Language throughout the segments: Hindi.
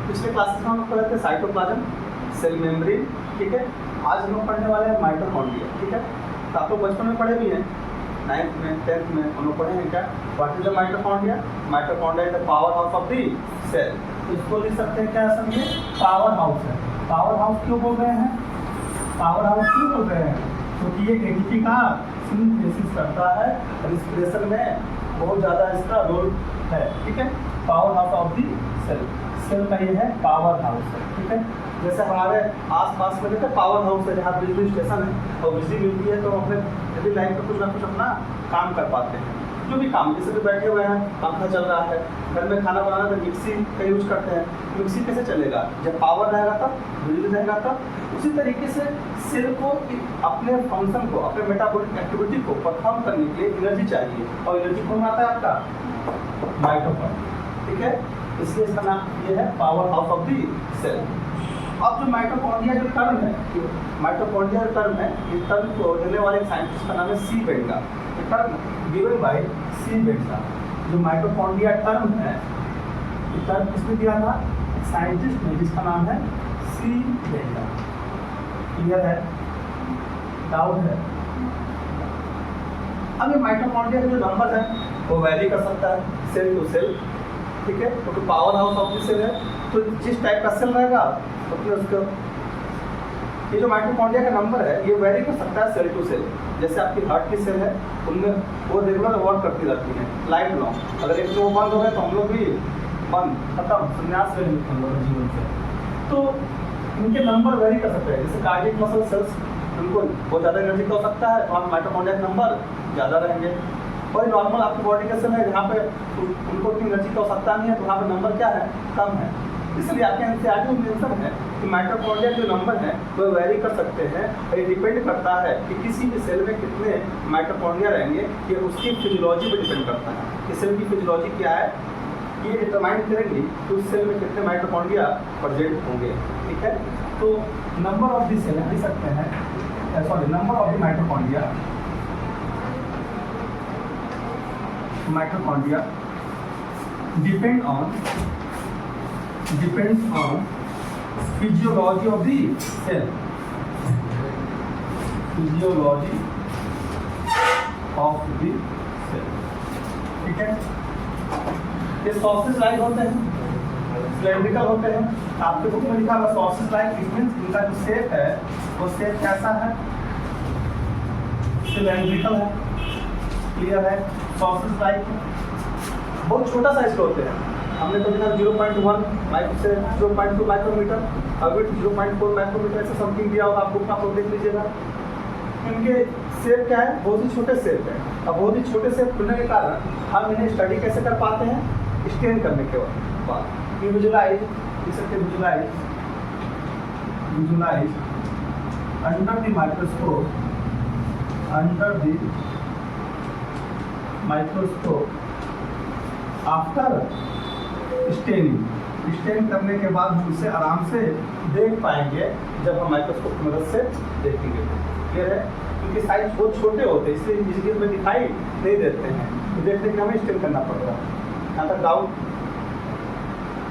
पिछले क्लासेस में हम लोग पढ़े थे साइटोप्लाज्म, सेल मेम्ब्रेन, ठीक है। आज हम लोग पढ़ने वाले हैं माइटोकॉन्ड्रिया, ठीक है। तो आप लोग बचपन में पढ़े भी हैं, 9th में 10th में हम लोग पढ़े हैं क्या, what is the mitochondria. Mitochondria is the power house of the cell. तो इसको लिख सकते हैं क्या, समझे, पावर हाउस है। पावर हाउस क्यों बोल रहे हैं, पावर हाउस क्यों बोल रहे हैं, क्योंकि ये एटीपी का सिंथेसिस करता है, रेस्पिरेशन में बहुत ज़्यादा इसका रोल है, ठीक है। Power house of the cell, cell का ये है पावर हाउस है, ठीक है। जैसे हमारे आसपास में देखते पावर हाउस है, जहाँ बिजली स्टेशन है और बिजली मिलती है तो हम अपने डेली लाइफ में कुछ ना कुछ अपना काम कर पाते हैं, जो भी काम, जैसे भी बैठे हुए हैं, पंखा चल रहा है, घर में खाना बनाना तो मिक्सी का यूज करते हैं। मिक्सी कैसे चलेगा, जब पावर रहेगा तब, बिजली रहेगा तब। उसी तरीके से सेल को अपने फंक्शन को, अपने मेटाबॉलिक एक्टिविटी को परफॉर्म करने के लिए एनर्जी चाहिए, और एनर्जी कौन आता है, आपका माइटोकॉन्ड्रिया, ठीक है। इसलिए इसका नाम ये है power house of the cell. अब जो माइटोकॉन्ड्रिया जो टर्म है, माइटोकॉन्ड्रिया जो टर्म है, इस टर्म को देने वाले साइंटिस्ट का नाम है सी बेंगा। टर्म गिवन बाय सी बेंगा। जो माइटोकॉन्ड्रिया टर्म है, ये टर्म किसने दिया था, साइंटिस्ट ने, जिसका नाम है सी बेंगा। क्लियर है, डाउट है। अब ये माइटोकॉन्ड्रिया का जो नंबर है वो वैरी कर सकता है सेल टू सेल, ठीक है। क्योंकि power house of the cell है, तो जिस टाइप का सेल रहेगा तो फिर उसका ये जो माइटोकॉन्ड्रिया का नंबर है ये वेरी कर सकता है सेल टू सेल। जैसे आपकी हार्ट की सेल है, उनमें वो रेगुलर वर्क करती रहती है लाइफ लॉन्ग। अगर एक वो बंद हो गए तो हम लोग भी बंद, खत्म, संन्यास ले लेते हम लोग जीवन से। तो इनके नंबर वेरी कर सकते हैं। जैसे कार्डियक मसल सेल्स, उनको बहुत ज़्यादा एनर्जी का हो सकता है, वहाँ माइटोकॉन्ड्रिया का नंबर ज़्यादा रहेंगे। और नॉर्मल आपकी बॉडी का सेल है जहाँ पे उनको उतनी एनर्जी का हो सकता नहीं है, तो वहाँ पे नंबर क्या है, कम है। इसलिए आपके एनसीईआरटी में मेंशन है कि माइटोकॉन्ड्रिया जो नंबर है वो वेरी कर सकते हैं। ये डिपेंड करता है कि किसी भी सेल में कितने माइटोकॉन्ड्रिया रहेंगे, ये उसकी फिजियोलॉजी पर डिपेंड करता है कि सेल की फिजियोलॉजी क्या है, ये डिटरमाइन करेंगे कि उस सेल में कितने माइटोकॉन्ड्रिया प्रेजेंट होंगे, ठीक है। तो नंबर ऑफ द सेल लिख सकते हैं, sorry, number of the mitochondria depends on physiology of the cell, physiology of the cell, ठीक है। ये सॉसेज लाइक होते हैं, सिलेंड्रिकल होते हैं। आपके बुक में लिखा हुआ सॉसेज लाइक, इट मींस इनका जो शेप है वो शेप कैसा है, सिलेंड्रिकल है, क्लियर है। सॉसेज लाइक बहुत छोटा साइज के होते हैं। हमने तो देखा 0.1 माइक्रो से 0.2 माइक्रोमीटर, अभी 0.4 माइक्रोमीटर ऐसा समथिंग दिया होगा, आप बुक आप देख लीजिएगा। इनके शेप क्या है, बहुत ही छोटे शेप है। अब बहुत ही छोटे शेप खुलने के कारण हम इन्हें स्टडी कैसे कर पाते हैं, स्टेन करने के बाद। विजुलाइज देख सकते हैं, visualise under the microscope after stain करने के बाद हम इसे आराम से देख पाएंगे जब हम माइक्रोस्कोप की मदद से देखेंगे। क्लियर है, क्योंकि साइज बहुत छोटे होते हैं इसलिए इस में दिखाई नहीं देते हैं, तो देखने के हमें स्टेन करना पड़ेगा। यहाँ तक डाउट।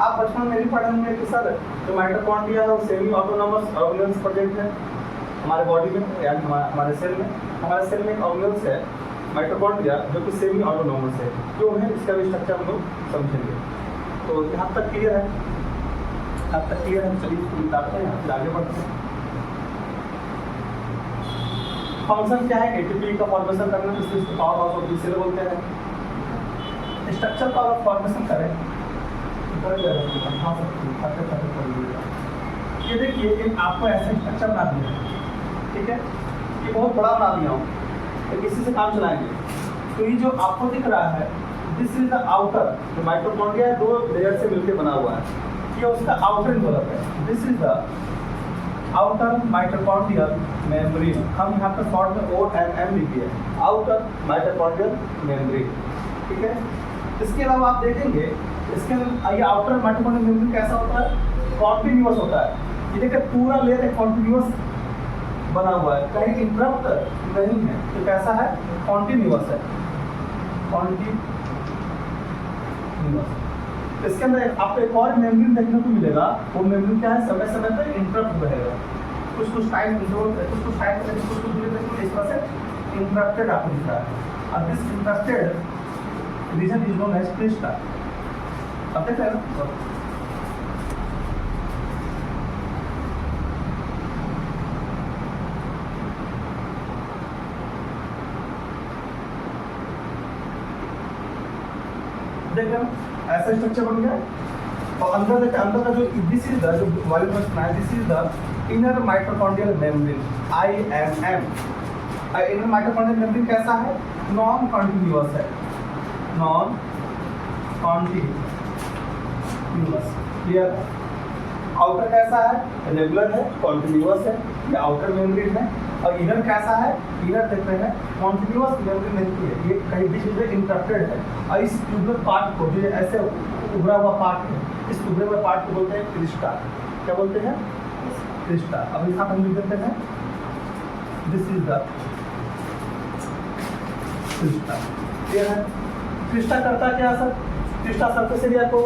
आप बचपन में भी पढ़े होंगे कि सर जो माइटोकॉन्ड्रिया है वो सेमी ऑटोनॉमस ऑर्गेनेल्स प्रेजेंट है हमारे बॉडी में, यानी हमारे सेल में। हमारे सेल में एक ऑर्गेनेल्स है माइटोकॉन्ड्रिया जो कि सेमी ऑटोनॉमस है, क्यों है इसका भी स्ट्रक्चर हम लोग समझेंगे। तो यहाँ तक क्लियर है, यहाँ तक क्लियर है। चलिए इसको बताते हैं, फिर आगे बढ़ते हैं। फंक्शन क्या है, एटीपी का फॉर्मेशन करना, इसलिए इसको power house of the cell बोलते हैं। स्ट्रक्चर का अगर फॉर्मेशन करें ये देखिए, एक आपको ऐसे स्ट्रक्चर बना दिया है, ठीक है। ये बहुत बड़ा बना दिया हूँ, तो इसी से काम चलाएंगे। तो ये जो आपको दिख रहा है, दिस इज द आउटर, जो माइटोकॉन्ड्रिया है 2 लेयर से मिलकर बना हुआ है, ये उसका आउटर एनवेलप है। This is the outer mitochondrial membrane, हम यहाँ पर शॉर्ट में OMM लिखिए, आउटर माइटोकॉन्ड्रियल मेम्ब्रेन, ठीक है। इसके अलावा आप देखेंगे इसके ये आउटर माइटोकॉन्ड्रियल मेम्ब्रेन कैसा होता है, कॉन्टिन्यूअस होता है। ये देखिए पूरा लेयर एक कॉन्टिन्यूअस बना हुआ है, कहीं इंटरप्ट नहीं है, तो कैसा है, कॉन्टिन्यूअस है, कॉन्टिन्यूअस। इसके अंदर आपको एक और मेम्ब्रेन देखने को मिलेगा, वो मेम्ब्रेन क्या है, समय समय पर इंटरप्ट रहेगा, कुछ टाइम कुछ टाइम कुछ दूरी तक इस तरह से इंटरप्टेड आपको दिख रहा है। और this interrupted region is known as crista. अब देख रहे हैं ना, देख रहे हैं ऐसा स्ट्रक्चर बन गया। और अंदर देखिए, अंदर का जो दिस इज द जो वायु में सुना है, this is the inner mitochondrial membrane, IMM। Inner mitochondrial membrane कैसा है, नॉन कॉन्टिन्यूअस है, नॉन कॉन्टिन्यूअस, क्लियर। आउटर कैसा है, रेगुलर है, कॉन्टिन्यूअस है, ये आउटर मेम्ब्रेन है। और इनर कैसा है, इनर देख रहे हैं कॉन्टिन्यूअस मेम्ब्रेन नहीं है, ये कहीं बीच में इंटरप्टेड है। और इस ट्यूबुलर पार्ट को, जो ऐसे उभरा हुआ पार्ट है, इस उभरे हुए पार्ट को बोलते हैं क्रिस्टा। क्या बोलते हैं, क्रिस्टा। अब यहाँ हम लिख देते हैं, this is the Crysta, clear है। क्रिस्टा करता क्या सर, क्रिस्टा सरफेस एरिया को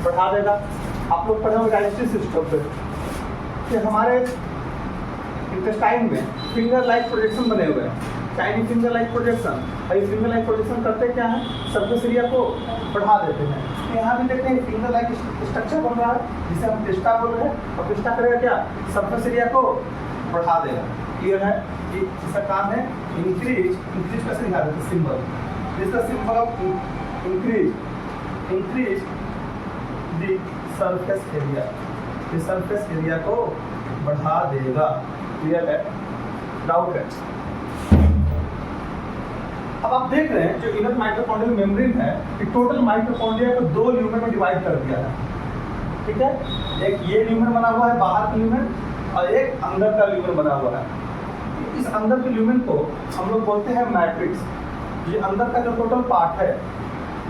बढ़ा देगा। आप लोग पढ़े होंगे डाइजेस्टिव सिस्टम पे कि हमारे इंटेस्टाइन में फिंगर लाइक प्रोजेक्शन बने हुए हैं, चाइनीज फिंगर लाइक प्रोजेक्शन। और ये फिंगर लाइक प्रोजेक्शन करते क्या है, सरफेस एरिया को बढ़ा देते हैं। तो यहाँ भी देखते हैं फिंगर लाइक स्ट्रक्चर बन रहा है, जिसे हम क्रिस्टा बोल रहे हैं। और क्रिस्टा करेगा क्या, सरफेस एरिया को बढ़ा देगा, क्लियर है। ये इसका काम है इंक्रीज। इंक्रीज कैसे दिखा देते हैं, symbol, this the symbol of increase, increase the surface area, ये सरफेस एरिया को बढ़ा देगा, क्लियर है, डाउट है। अब आप देख रहे हैं जो इनर माइटोकॉन्ड्रियल मेम्ब्रेन है, ये टोटल माइटोकॉन्ड्रिया को 2 ल्यूमेन में डिवाइड कर दिया है, ठीक है। एक ये ल्यूमेन बना हुआ है, बाहर का ल्यूमेन, और एक अंदर का ल्यूमेन बना हुआ है। इस अंदर के ल्यूमेन को हम लोग बोलते हैं मैट्रिक्स। ये अंदर का जो टोटल पार्ट है,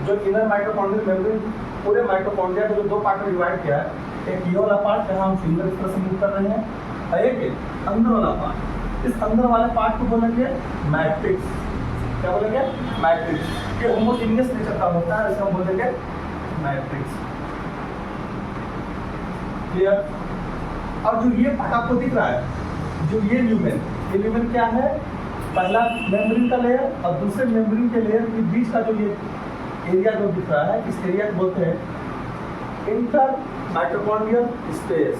जो इनर माइटोकॉन्ड्रियल मेम्ब्रेन पूरे माइटोकॉन्ड्रिया को जो 2 पार्ट में डिवाइड किया है, एक ये वाला पार्ट जहाँ हम फिंगर इस तरह से मूव कर रहे हैं, और एक अंदर वाला पार्ट। इस अंदर वाले पार्ट को बोलेंगे मैट्रिक्स। क्या बोलेंगे, मैट्रिक्स। ये होमोजेनियस नेचर का होता है, इसको हम बोलेंगे मैट्रिक्स, क्लियर। और जो ये पार्ट आपको दिख रहा है, जो ये ल्यूमेन क्या है, पहला मेम्ब्रेन का लेयर और दूसरे मेम्ब्रेन के लेयर के बीच का जो ये एरिया जो दिख रहा है, इस एरिया को बोलते हैं इंटर माइटोकॉन्ड्रियल स्पेस,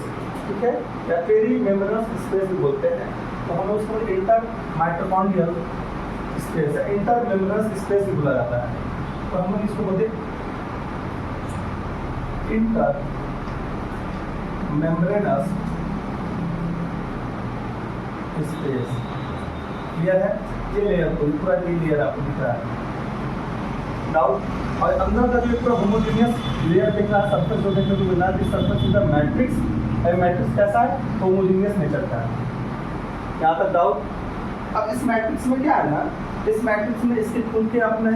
ठीक है, या पेरी मेम्ब्रेनस स्पेस भी बोलते हैं। तो हम उसको इंटर माइटोकॉन्ड्रियल स्पेस है, इंटर मेम्ब्रेनस स्पेस भी बोला जाता है। तो हम लोग इसको बोलते हैं इंटर मेम्ब्रेनस स्पेस, क्लियर है। ये लेयर को पूरा ये लेयर आपको दिख रहा है, डाउट। और अंदर का जो पूरा होमोजेनियस लेयर दिख रहा है, सरफेस जो देखने को मिल रहा है, this surface is the matrix. और मैट्रिक्स कैसा है, होमोजेनियस नेचर का है, यहाँ तक डाउट। अब इस मैट्रिक्स में क्या है ना, इस मैट्रिक्स में इसके खुद के अपने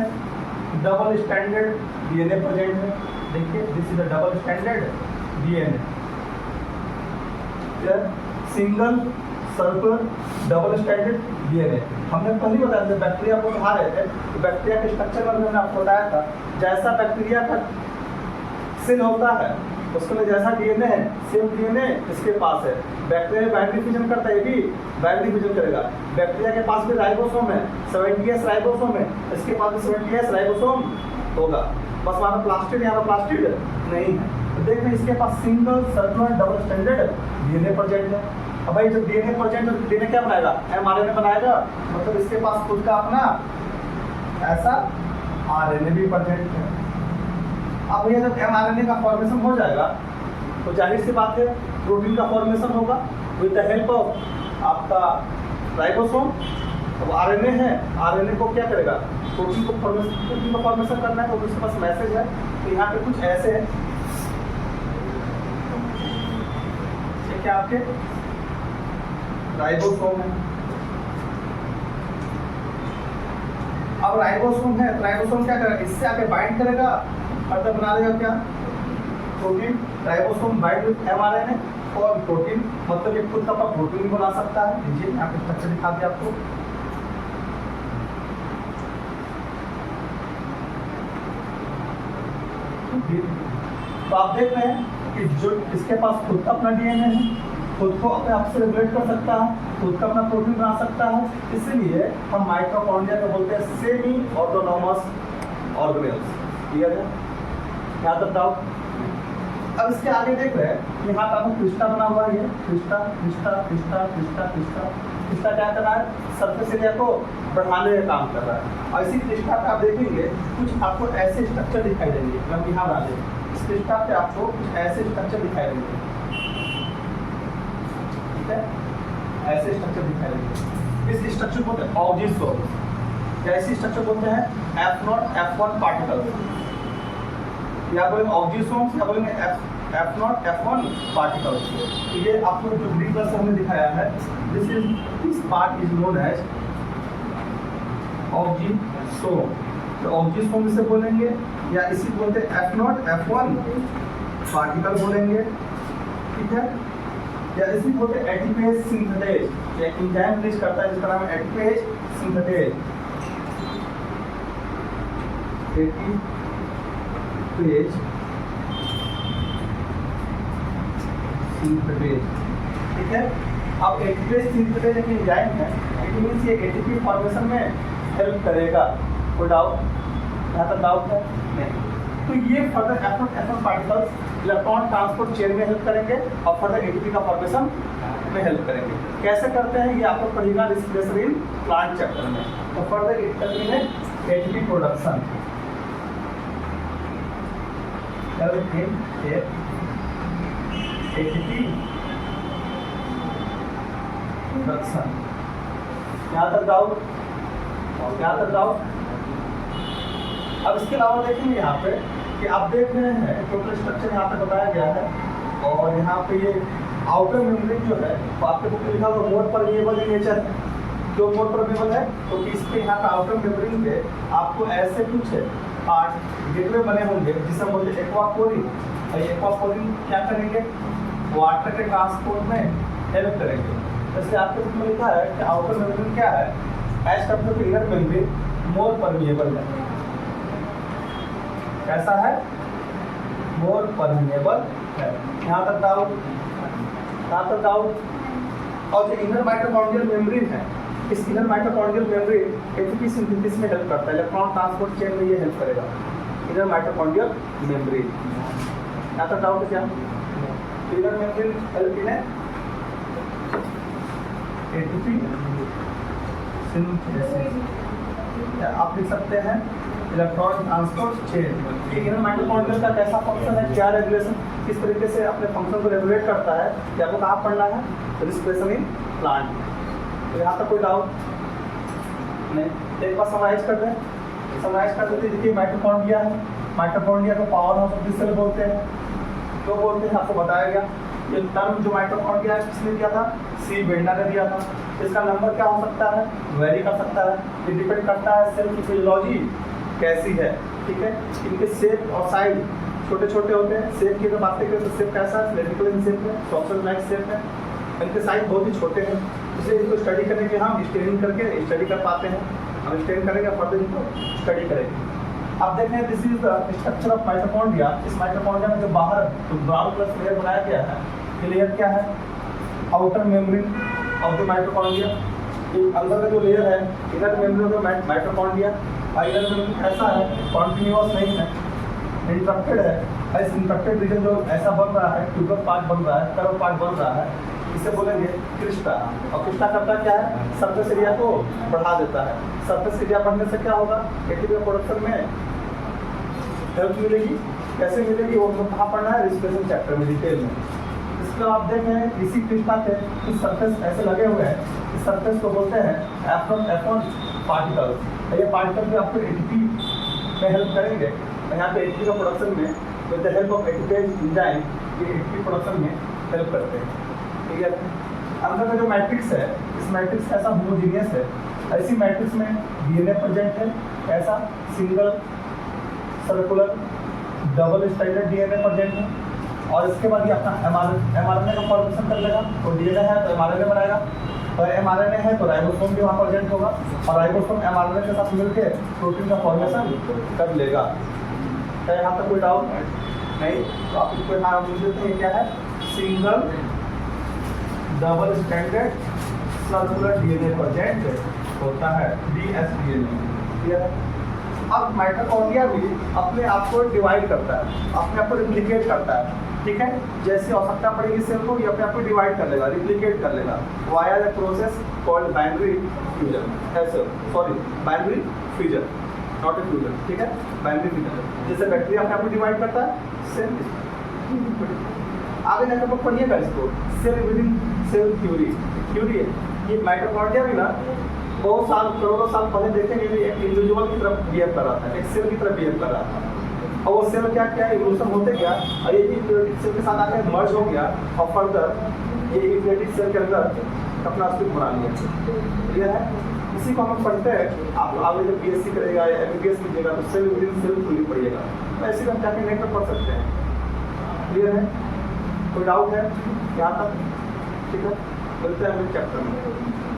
डबल स्टैंडर्ड DNA प्रेजेंट है। देखिए, this is the double standard DNA, single circular double standard DNA। हमने पहले बताया था, बैक्टीरिया को पढ़ा रहे थे, तो बैक्टीरिया के स्ट्रक्चर में मैंने आपको बताया था, जैसा बैक्टीरिया का सेल होता है उसमें जैसा DNA है, सेम DNA इसके पास है। बैक्टीरिया बाइनरी फ्यूजन करता है, ये भी बाइनरी फ्यूजन करेगा। बैक्टीरिया के पास भी राइबोसोम है, 70S राइबोसोम है, इसके पास भी 70S राइबोसोम होगा। बस वहाँ प्लास्टिड, यहाँ प्लास्टिड नहीं है। तो देख रहे हैं, इसके पास single circular double standard DNA present है। अब भाई जब DNA प्रेजेंट है तो DNA क्या बनाएगा, mRNA बनाएगा, मतलब इसके पास खुद का अपना ऐसा RNA भी प्रेजेंट है। अब भैया जब mRNA का फॉर्मेशन हो जाएगा तो जाहिर सी बात है प्रोटीन का फॉर्मेशन होगा विद द हेल्प ऑफ आपका राइबोसोम। अब RNA है, RNA को क्या करेगा, प्रोटीन को फॉर्मेशन करना है, तो उसके पास मैसेज है। तो यहाँ पे कुछ ऐसे है, ये क्या आपके राइबोसोम है। अब राइबोसोम है, तो राइबोसोम क्या करेगा, इससे आके बाइंड करेगा, मतलब बना देगा क्या, protein. Ribosome bind with mRNA और प्रोटीन, मतलब ये खुद का प्रोटीन भी बना सकता है। देखिए यहाँ पे स्ट्रक्चर दिखा दिया आपको। तो आप देख रहे हैं कि जो इसके पास खुद का अपना डीएनए है, खुद को अपने आप से रेगुलेट कर सकता है, खुद का अपना प्रोटीन बना सकता है, इसीलिए हम माइटोकॉन्ड्रिया को बोलते हैं सेमी ऑटोनॉमस ऑर्गेनेल्स। क्लियर है? यहाँ तक डाउट? अब इसके आगे देख रहे हैं यहाँ पर आपको क्रिस्टा बना हुआ है, ये Crysta Crysta Crysta Crysta Crysta Crysta क्या कर रहा है? सरफेस एरिया को बढ़ाने का काम कर रहा है। और इसी क्रिस्टा पे आप देखेंगे कुछ आपको ऐसे स्ट्रक्चर दिखाई देंगे, मतलब यहाँ बना दें इस क्रिस्टा पे आपको कुछ ऐसे स्ट्रक्चर दिखाई देंगे, ठीक है? ऐसे स्ट्रक्चर दिखाई देंगे। इस स्ट्रक्चर को बोलते हैं ऑक्जिसोम। क्या इसी स्ट्रक्चर बोलते हैं? F0 F1 पार्टिकल, या बोलेंगे ऑक्जिसोम्स, या बोलेंगे F0 F1 पार्टिकल्स। ये आपको जो ग्रीन कलर से हमने दिखाया है, this part is known as oxysome. तो ऑक्जिसोम इसे बोलेंगे, या इसी बोलते हैं F0 F1 पार्टिकल बोलेंगे, ठीक है? या इसी बोलते हैं एटीपेज सिंथेटेज। एक एंजाइम रिलीज करता है जिसका नाम है एटीपेज सिंथेटेज। एटीपेज सिंथेटेज, ठीक है? अब एटीपेज सिंथेटेज एक एंजाइम है, इट मींस ये एटीपी फॉर्मेशन में हेल्प करेगा। कोई डाउट? यहाँ तक डाउट है? नहीं। तो ये further F1 particles electron transport chain में हेल्प करेंगे और फर्दर एटीपी का फॉर्मेशन में हेल्प करेंगे। कैसे करते हैं ये आपको पढ़ेगा रिस्पिरेशन इन प्लांट चैप्टर में। तो further it terminate ATP production, ATP production. यहाँ तक डाउट? यहाँ तक डाउट? अब इसके अलावा देखेंगे यहाँ पे कि आप देख रहे हैं टोटल स्ट्रक्चर यहाँ पे बताया गया है, और यहाँ पे ये आउटर मेम्ब्रेन जो है तो आपके बुक में लिखा हुआ मोर परमिएबल इन नेचर है। क्यों मोर परमिएबल है? तो इस पे यहाँ पे आउटर मेम्ब्रेन पे आपको ऐसे कुछ पार्ट गेटवे बने होंगे जिसे हम बोलते हैं एक्वापोरिन। और ये एक्वापोरिन क्या करेंगे? वाटर के ट्रांसपोर्ट में हेल्प करेंगे। जैसे आपके बुक में लिखा है कि आउटर मेम्ब्रेन क्या है? As compare to inner membrane more permeable है। कैसा है? मोर परमिएबल है। यहाँ तक डाउट? यहाँ तक डाउट? और जो इनर माइटोकॉन्ड्रियल मेम्ब्रेन है, इस inner mitochondrial membrane ATP synthesis में हेल्प करता है, इलेक्ट्रॉन ट्रांसपोर्ट चेन में ये हेल्प करेगा, इनर माइटोकॉन्ड्रियल मेम्ब्रेन। यहाँ तक डाउट है क्या? Inner membrane help in ATP synthesis. आप लिख सकते हैं electron transport chain. Inner mitochondria का कैसा फंक्शन है, क्या रेगुलेशन, किस तरीके से अपने फंक्शन को रेगुलेट करता है, क्या आपको कहाँ पढ़ना है? Respiration in plant. तो यहाँ तक कोई डाउट नहीं? एक बार समराइज कर दें, समराइज कर देते। देखिए माइटोकॉन्ड्रिया है, माइटोकॉन्ड्रिया को power house of the cell बोलते हैं। तो बोलते हैं, आपको बताया गया। ये टर्म जो माइटोकॉन्ड्रिया है किसने दिया था? सी बेंडा ने दिया था। इसका नंबर क्या हो सकता है? वेरी कर सकता है। ये डिपेंड करता है सेल की फिजियोलॉजी कैसी है, ठीक है? इनके शेप और साइज छोटे छोटे होते हैं। शेप की अगर बात करें तो शेप कैसा है? सिलेंड्रिकल इन शेप है, सॉफ्टवेयर लाइक शेप है। इनके साइज बहुत ही छोटे हैं, इसलिए इनको स्टडी करने के हम स्टेनिंग करके स्टडी कर पाते हैं। हम स्टेन करेंगे, फर्दर इनको स्टडी करेंगे। अब देखें, this is the structure of mitochondria. इस माइटोकॉन्ड्रिया में जो बाहर तो ब्राउन कलर लेयर बनाया गया है, ये लेयर क्या है? Outer membrane of the mitochondria. अंदर का जो लेयर है inner membrane of mitochondria. Inner membrane ऐसा है, कॉन्टिन्यूअस नहीं है, इंटरप्टेड है। इस इंटरप्टेड रीजन जो ऐसा बन रहा है, ट्यूबुलर पार्ट बन रहा है, कर्व पार्ट बन रहा है, इसे बोलेंगे क्रिस्टा। और क्रिस्टा करता क्या है? सरफेस एरिया को बढ़ा देता है। सरफेस एरिया बढ़ने से क्या होगा? एटीपी प्रोडक्शन में हेल्प मिलेगी। कैसे मिलेगी वो कहाँ पढ़ना है? रिस्पिरेशन चैप्टर में डिटेल में। इसको आप देखें, इसी क्रिस्टा के कुछ सरफेस ऐसे लगे हुए हैं, इस सरफेस को बोलते हैं F1 पार्टिकल। ये पार्टिकल भी आपको एटीपी में हेल्प करेंगे। यहाँ पे एटीपी का प्रोडक्शन में with the help of ATPase enzyme ये एटीपी प्रोडक्शन में हेल्प करते हैं। ठीक है? अंदर का जो मैट्रिक्स है, इस मैट्रिक्स ऐसा होमोजीनियस है। ऐसी मैट्रिक्स में डीएनए प्रेजेंट है, ऐसा single circular double stranded DNA present है। और इसके बाद ये अपना एमआरएनए का फॉर्मेशन कर लेगा। तो डीएनए है तो एमआरएनए बनाएगा, और एमआरएनए है तो राइबोसोम भी वहाँ प्रेजेंट होगा, और राइबोसोम एमआरएनए के साथ मिलकर प्रोटीन का फॉर्मेशन कर लेगा। क्या यहाँ तक कोई डाउट? नहीं, तो आप इसको यहाँ लिख देते हैं क्या है, single double standard circular DNA present होता है, DSDNA। क्लियर है? अब माइटोकॉन्ड्रिया भी अपने आप को डिवाइड करता है, अपने आप को रिप्लिकेट करता है, ठीक है। जैसी आवश्यकता पड़ेगी सेल को, ये अपने आप को डिवाइड कर लेगा, रिप्लिकेट कर लेगा via the process called binary fusion, ऐसे sorry binary fusion, not a fusion, ठीक है, बाइनरी फ्यूजन। जैसे बैक्टीरिया अपने आप को डिवाइड करता है, सेल आगे जाकर आप पढ़िएगा इसको, cell within cell theory. Theory है ये, माइटोकॉन्ड्रिया भी ना बहुत साल करोड़ों साल पहले देखेंगे भी एक इंडिविजुअल की तरफ बिहेव कर रहा था, एक सेल की तरफ बिहेव कर रहा था, और वो सेल क्या क्या इवोल्यूशन होते गया, और ये यूकेरियोटिक सेल के साथ आकर मर्ज हो गया, और फर्दर ये यूकेरियोटिक सेल के अंदर अपना अस्तित्व बना लिया। क्लियर है? इसी को हम पढ़ते हैं, आप आगे जब BSc करेगा या MBBS कीजिएगा तो cell within cell theory पढ़िएगा, तो ऐसे हम जाके नेट पर पढ़ सकते हैं। क्लियर है? कोई डाउट है यहाँ तक? ठीक है, मिलते हैं अगले चैप्टर में।